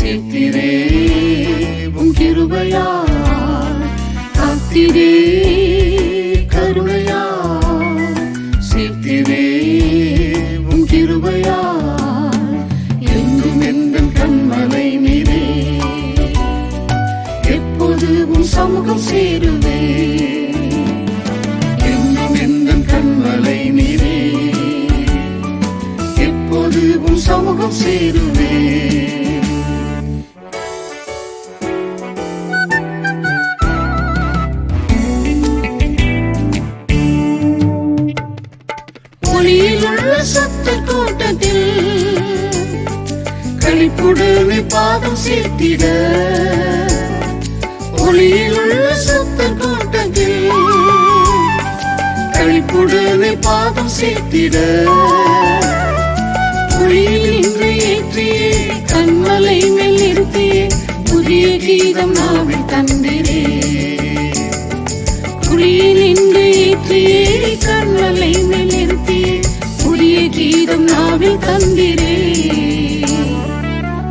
சேர்த்திரே உம் கிருபையால், காத்திரே கருணையால், சேர்த்திரே உம் கிருபையால், என்றும் எந்தன் கண்மலை நீரே, எப்போது உம் சமூகம் சேருவே, என்றும் எந்தன் கண்மலை நீரே, எப்போது உம் சமூகம் சேருவே. ஒளியிலுள்ள சத்த கூட்டத்தில் களிப்புடனே பாதம் சேர்த்திட, ஒளியிலுள்ள சத்த கூட்டத்தில் களிப்புடனே பாதம் சேர்த்திட, ஒளியில் இன்று ஏற்றியே கண்மலை மேல் நிறுத்தியே புதிய கீதம் நாவில் தந்திரே, ஒளியில் இன்று ஏற்றியே கண்மலை மேல் நிறுத்தியே புதிய கீதம் நாவில் தந்திரே,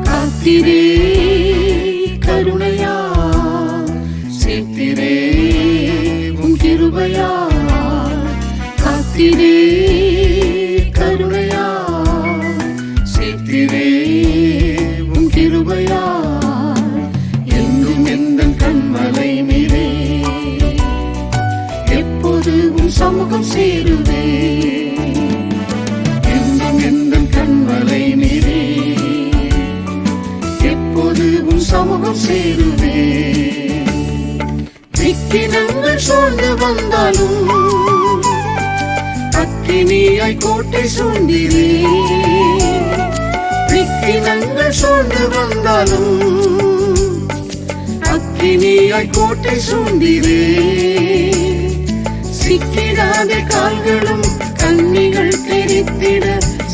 காத்திரே கருணையால், சேர்த்திரே உம் கிருபையால், காத்திரே கருணையால், சேர்த்திரே உம் கிருபையால், என்றும் எந்தன் கண்மலை நீரே, எப்போது உம் சமூகம் சேருவே, என்றும் எந்தன் கண்மலை நீரே, எப்போது உம் சமூகம் சேருவே. விக்கினங்கள் சூழ்ந்து வந்தாலும் அக்கினியாய் கோட்டை சூழ்ந்திரே, விக்கினங்கள் சூழ்ந்து வந்தாலும் அக்கினியாய் கோட்டை சூழ்ந்திரே, சிக்கிடாத கால்களும் கண்ணிகள் தெரித்திட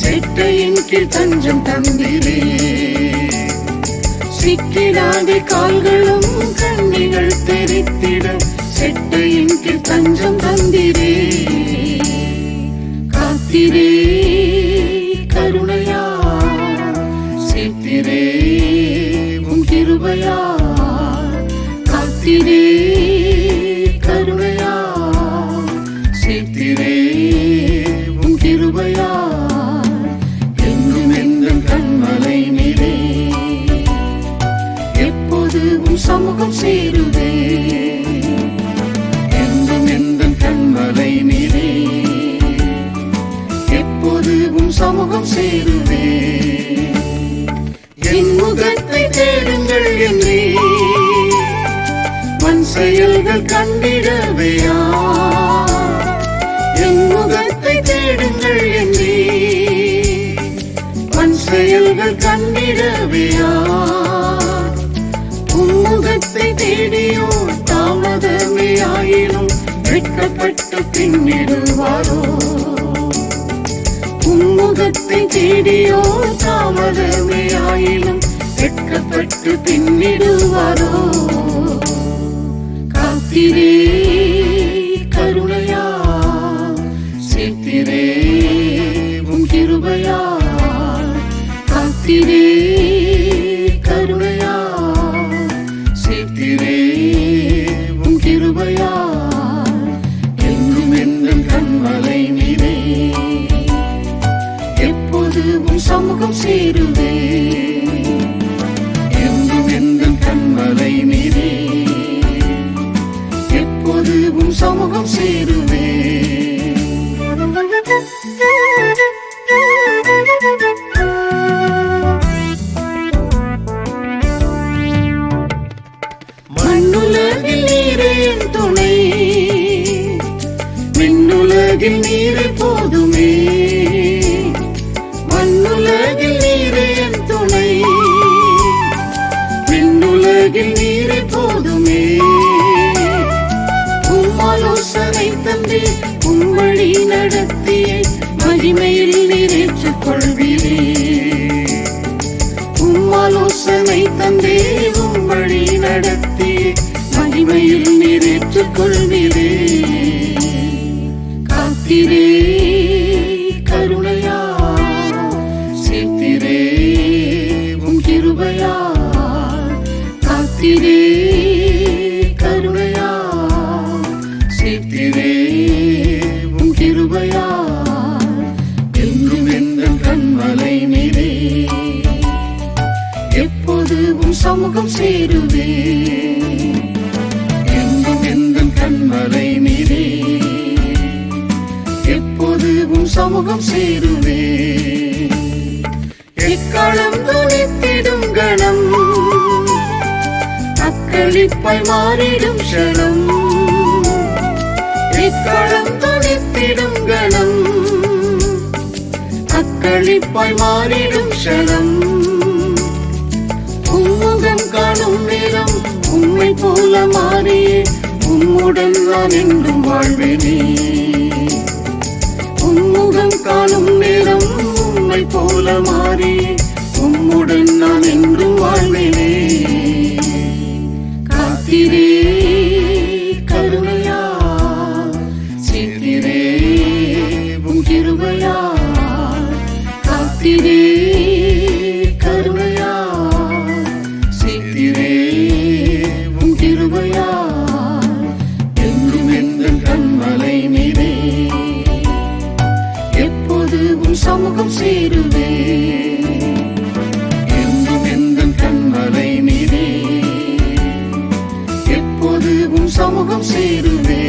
செட்டையின் கீழ் தஞ்சம் தந்திரே, சிக்கிடாத கால்களும் கண்ணிகள் தெரித்திட செட்டையின் கீழ் தஞ்சம் தந்திரே, காத்திரே கருணையால், சேர்த்திரே உம் கிருபையால், காத்திரே கருணையால், சேர்த்திரே உம் கிருபையால், என்றும் எந்தன் கண்மலை நீரே, எப்போது உம் சமூகம் சேருவே, என்றும் எந்தன் கண்மலை நீரே, எப்போது உம் சமூகம் சேருவே. என் முகத்தை தேடுங்கள் என்றே மண் செயல்கள் கண்டிடவையா, என் முகத்தை தேடுங்கள் என்றே மண் செயல்கள் கண்டிடவையா, உம்முகத்தை தேடியோ தாமதமே ஆயினும் வெட்கப்பட்டு பின்னிடுவாரோ, உம்முகத்தை தேடியோ தாமதமே ஆயினும் வெட்கப்பட்டு பின்னிடுவாரோ, காத்திரே கருணையால், சேர்த்திரே உம் கிருபையால், காத்திரே கருணையால், சேர்த்திரே உம் கிருபையால், என்றும் எந்தன் கண்மலை நீரே, எப்போது உம் சமூகம் சேருவே, என்றும் எந்தன் கண்மலை நீரே, எப்போது உம் சமூகம் சேருவே. மண்ணுலகில் நீரே என் துணை, விண்ணுலகில் நீரே போதுமே, மண்ணுலகில் நீரே என் துணை, விண்ணுலகில் நீரே போதுமே, உம்மாலோசனை தந்தே உம்வழி நடத்தியே மகிமையில் நிறைவேற்றிக் கொள்வீரே, உம்மாலோசனை தந்தே உம்வழி நடத்தியே மகிமையில் நிறைவேற்றிக் கொள்வீரே, காத்திரே கருணையால், சேர்த்திரே உம் கிருபையால், காத்திரே கருணையா சேர்த்திரே உம் கிருபையா என்றும் எந்தன் கண்மலை நீரே எப்போது உம் சமூகம் சேருவே என்றும் எந்தன் கண்மலை நீரே எப்போது உம் சமூகம் சேருவே எக்காலம் துணித்திடும் கணம் அக்களிப்பாய் மாறிடும் க்ஷணம் எக்காலம் துணித்திடும் கணம் அக்களிப்பாய் மாறிடும் க்ஷணம் உம்முகம் காணும் நேரம் உம்மை போல மாறியே உம்முடன் நான் என்றும் வாழ்வேனே உம்முகம் காணும் நேரம் உம்மை போல மாறியே உம்முடன் நான் என்றும் வாழ்வேனே காத்திரே கருணையா சேர்த்திரே உம் கிருபையா காத்திரே கருணையா சேர்த்திரே உம் கிருபையா என்றும் எந்தன் கண்மலை நீரே எப்போது உம் சமூகம் சேருவே என்றும் எந்தன் கண்மலை நீரே எப்போது உம் சமூகம் சேருவே